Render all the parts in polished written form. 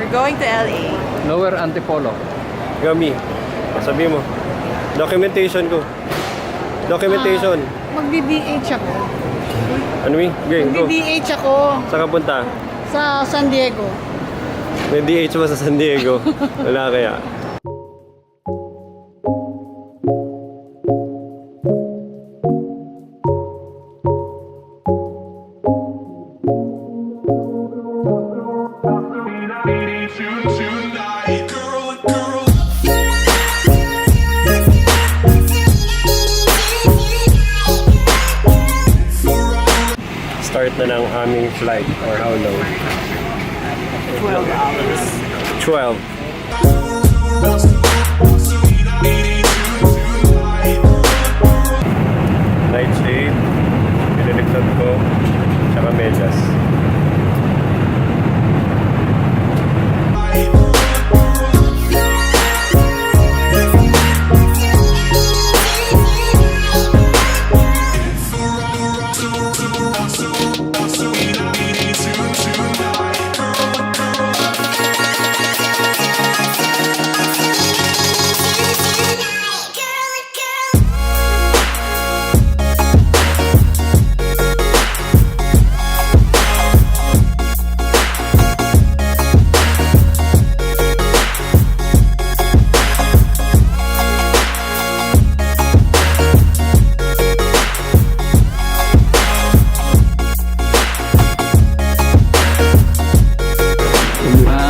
We're going to LA. Lower Antipolo. Gami. Sabi mo. Documentation ko. Documentation. Magdi-DH ako. Ano eh? Okay, go. Magdi-DH ako Saan ka punta? sa San Diego. May DH ba sa San Diego? Wala kaya. Start na ng aming flight or how long? 12 hours. 12. Nightshade, piniliktad ko, tsaka medyas.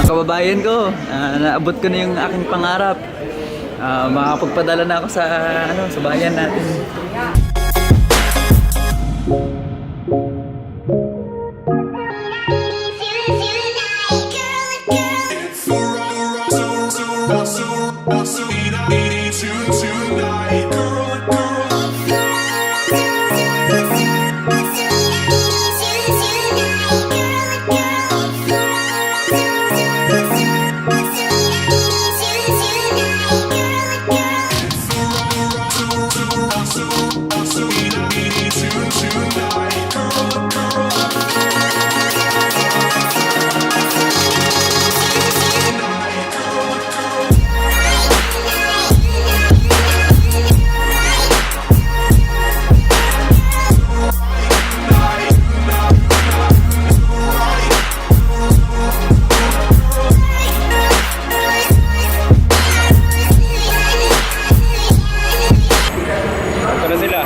Kababayan ko, naabot ko na yung aking pangarap. Makakapagpadala na ako sa sa bayan natin. Ito na sila.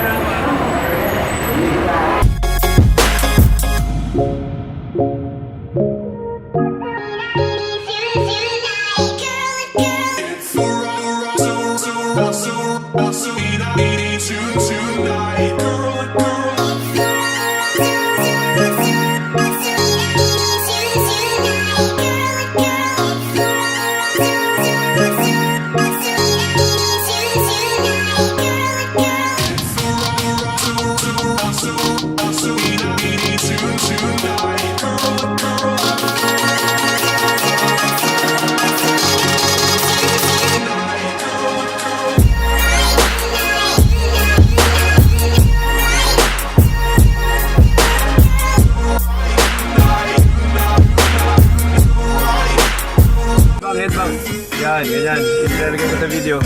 Headbang. Yan, ganyan. Ilalagay mo sa video.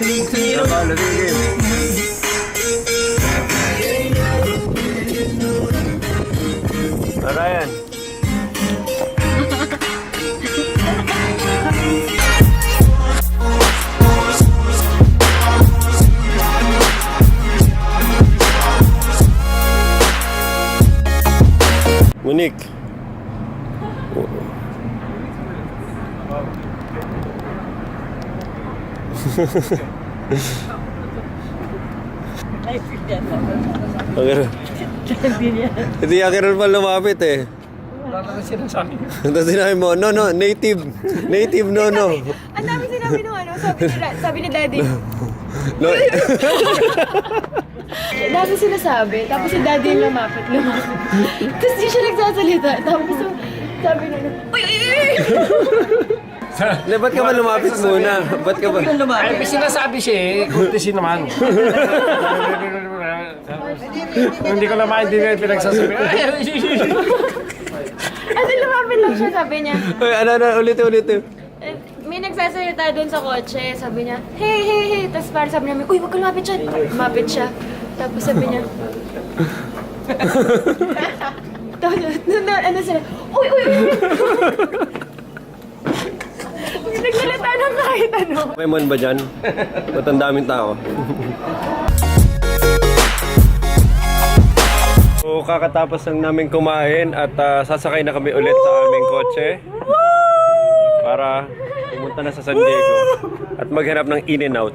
Let's game. Ryan. Monique. Hindi akin pa lumapit eh. Wala sinasabi. Tapos sinabi mo, no, native. Native, no. Ang dami sinabi nung sabi ni Daddy. No. Dami sinasabi, tapos si Daddy yung lumapit. Tapos di siya nagsasalita. Tapos sabi na, uy! Hindi, ba't ka ba lumapit muna? Ba't ka ba? Ay, may sinasabi siya eh. Courtesy naman. Hindi ko naman hindi na pinagsasabi. Ano lumapit lang siya, sabi niya, Uy, ano, ulit. may nagsasalita doon sa kotse, sabi niya, hey. Tapos parang sabi namin, uy, wag ka lumapit siya. Lumapit siya. Tapos sabi niya, tapos, ano sila, uy. Nagsalita ng kahit ano. Pokemon ba dyan? Ba't ang daming tao? So, kakatapos lang namin kumain at sasakay na kami ulit sa aming kotse para pumunta na sa San Diego at maghanap ng In-N-Out.